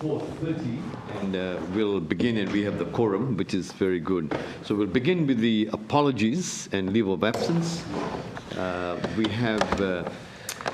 4:30 and we'll begin, and we have the quorum, which is very good. So we'll begin with the apologies and leave of absence. We have the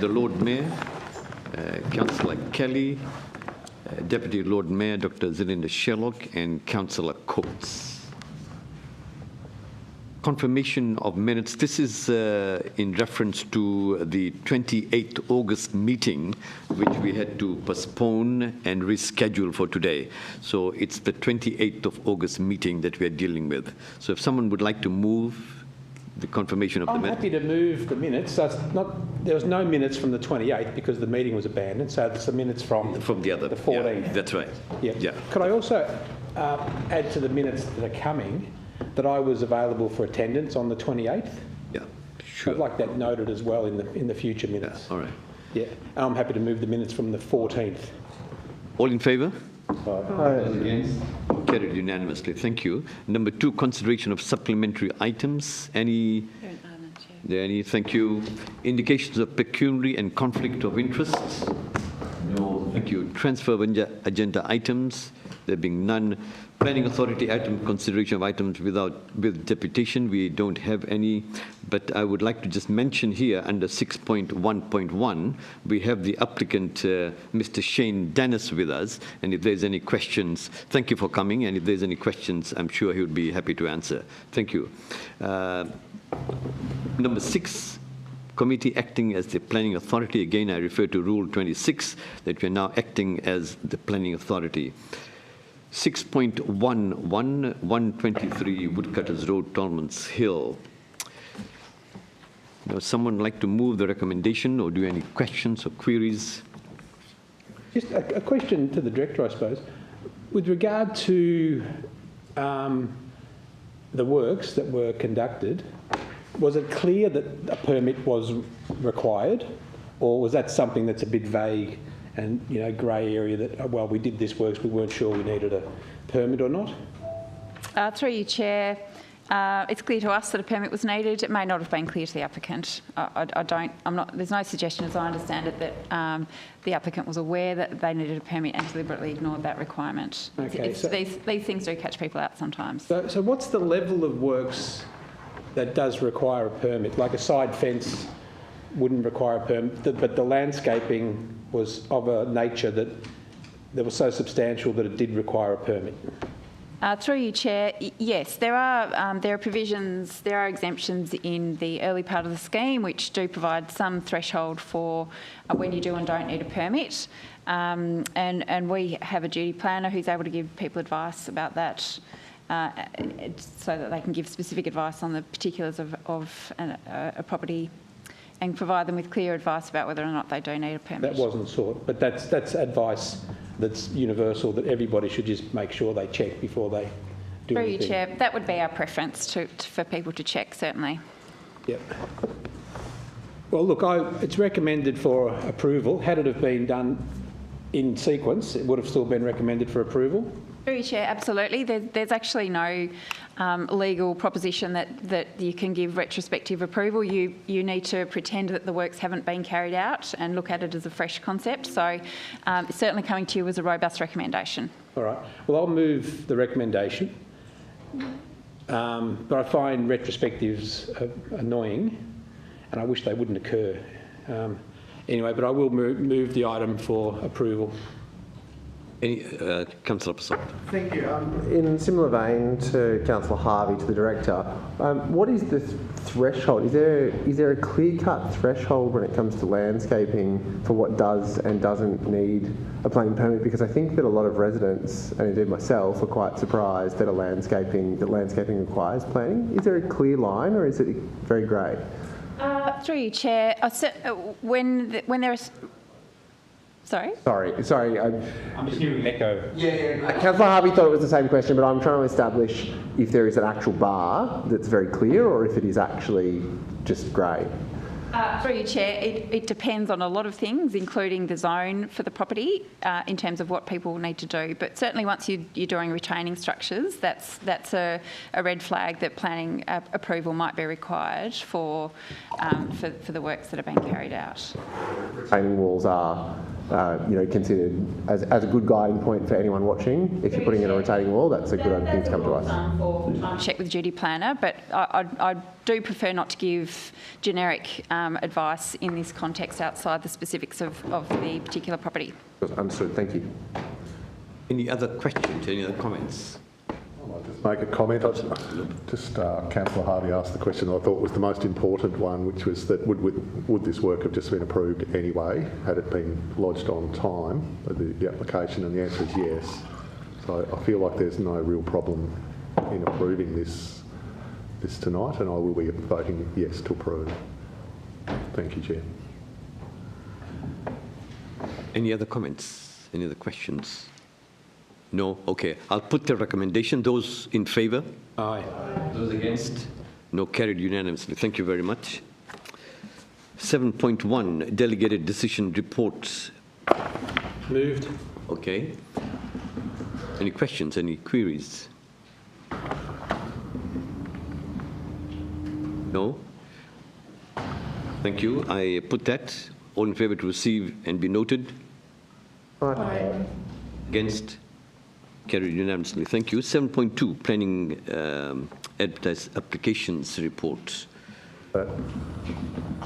Lord Mayor, Councillor Kelly, Deputy Lord Mayor Dr. Zelinda Sherlock, and Councillor Coates. Confirmation of minutes. This is in reference to the 28th August meeting, which we had to postpone and reschedule for today. So it's the 28th of August meeting that we are dealing with. So if someone would like to move the confirmation of the minutes. I'm happy to move the minutes. So it's not, there was no minutes from the 28th because the meeting was abandoned. So it's the minutes from the other, the 14th. Yeah, that's right. Yeah. Could I also add to the minutes that are coming that I was available for attendance on the 28th? Yeah, sure. I'd like that noted as well in the future minutes. Yeah, all right. Yeah, and I'm happy to move the minutes from the 14th. All in favour? Aye. Against? Carried unanimously. Thank you. Number 2, consideration of supplementary items. Any? Thank you. Indications of pecuniary and conflict of interests? No. Thank you. Transfer of agenda items. There being none. Planning Authority item, consideration of items with deputation. We don't have any, but I would like to just mention here under 6.1.1, we have the applicant, Mr. Shane Dennis, with us. And if there's any questions, thank you for coming. And if there's any questions, I'm sure he would be happy to answer. Thank you. Number 6. Committee acting as the Planning Authority. Again, I refer to Rule 26, that we are now acting as the Planning Authority. 6.11, 123 Woodcutters Road, Tolmans Hill. Now, someone like to move the recommendation, or do you have any questions or queries? Just a question to the Director, I suppose. With regard to the works that were conducted, was it clear that a permit was required, or was that something that's a bit vague and, you know, grey area that, well, we did this works, we weren't sure we needed a permit or not? Through you, Chair, it's clear to us that a permit was needed. It may not have been clear to the applicant. There's no suggestion, as I understand it, that the applicant was aware that they needed a permit and deliberately ignored that requirement. Okay, these things do catch people out sometimes. So what's the level of works that does require a permit? Like a side fence wouldn't require a permit, but the landscaping was of a nature that was so substantial that it did require a permit. Through you, Chair, yes, there are provisions, there are exemptions in the early part of the scheme which do provide some threshold for when you do and don't need a permit, and we have a duty planner who's able to give people advice about that, so that they can give specific advice on the particulars of a property, and provide them with clear advice about whether or not they do need a permit. That wasn't sought, but that's advice that's universal, that everybody should just make sure they check before they do anything. Through you, Chair, that would be our preference for people to check, certainly. Yep. Well, look, it's recommended for approval. Had it have been done in sequence, it would have still been recommended for approval. Through you, Chair, absolutely. There's actually no legal proposition that you can give retrospective approval. You need to pretend that the works haven't been carried out and look at it as a fresh concept. So it's certainly coming to you as a robust recommendation. All right. Well, I'll move the recommendation. But I find retrospectives annoying, and I wish they wouldn't occur. Anyway, but I will move the item for approval. Councillor Passat. Thank you. In similar vein to Councillor Harvey, to the Director, what is the threshold? Is there a clear-cut threshold when it comes to landscaping for what does and doesn't need a planning permit? Because I think that a lot of residents, and indeed myself, are quite surprised that landscaping requires planning. Is there a clear line, or is it very grey? Through you, Chair, when there is. Sorry? Sorry. I'm just hearing an echo. Yeah. Councillor Harvey thought it was the same question, but I'm trying to establish if there is an actual bar that's very clear or if it is actually just grey. Through you, Chair, it depends on a lot of things, including the zone for the property, in terms of what people need to do. But certainly once you're doing retaining structures, that's a red flag that planning approval might be required for the works that are being carried out. Retaining walls are considered as a good guiding point for anyone watching. If you're putting in a retaining wall, that's a good thing to come to us. Check with duty planner, but I do prefer not to give generic advice in this context outside the specifics of the particular property. Understood. Thank you. Any other questions, any other comments? I'll just make a comment. Councillor Harvey asked the question I thought was the most important one, which was that would this work have just been approved anyway, had it been lodged on time, the application, and the answer is yes. So I feel like there's no real problem in approving this tonight, and I will be voting yes to approve. Thank you, Chair. Any other comments? Any other questions? No? Okay. I'll put the recommendation. Those in favour? Aye. Those against? No, carried unanimously. Thank you very much. 7.1, Delegated Decision Report. Moved. Okay. Any questions? Any queries? No? Thank you. I put that. All in favour to receive and be noted? Aye. Against? Carried unanimously. Thank you. 7.2, Planning Advertised Applications Report.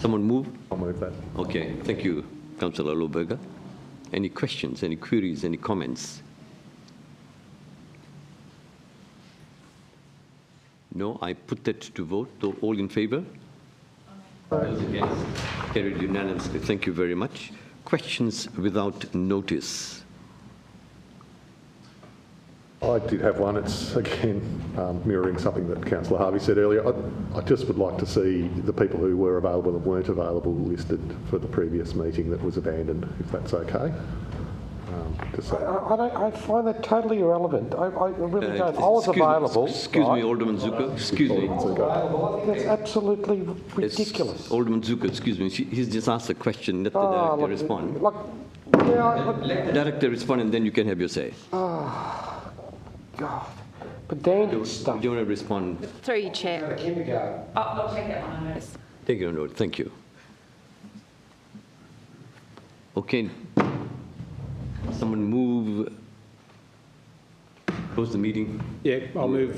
Someone move? I'll move that. Okay. Thank you, Councillor Lohberger. Any questions, any queries, any comments? No, I put that to vote. All in favour? Those against? Carried unanimously. Thank you very much. Questions without notice. I did have one. It's, again, mirroring something that Councillor Harvey said earlier. I just would like to see the people who were available and weren't available listed for the previous meeting that was abandoned, if that's okay. I find that totally irrelevant. I really don't. I was available. Excuse me, Alderman Zucker. Excuse me. That's absolutely ridiculous. Alderman Zucker, excuse me. He's just asked a question. Let the director respond. Let the director respond, and then you can have your say. God, pedantic stuff. Do you want to respond? Through you, Chair. I'll take that one on notice. Take it on note. Thank you. Okay. Someone move. Close the meeting. Yeah, I'll move.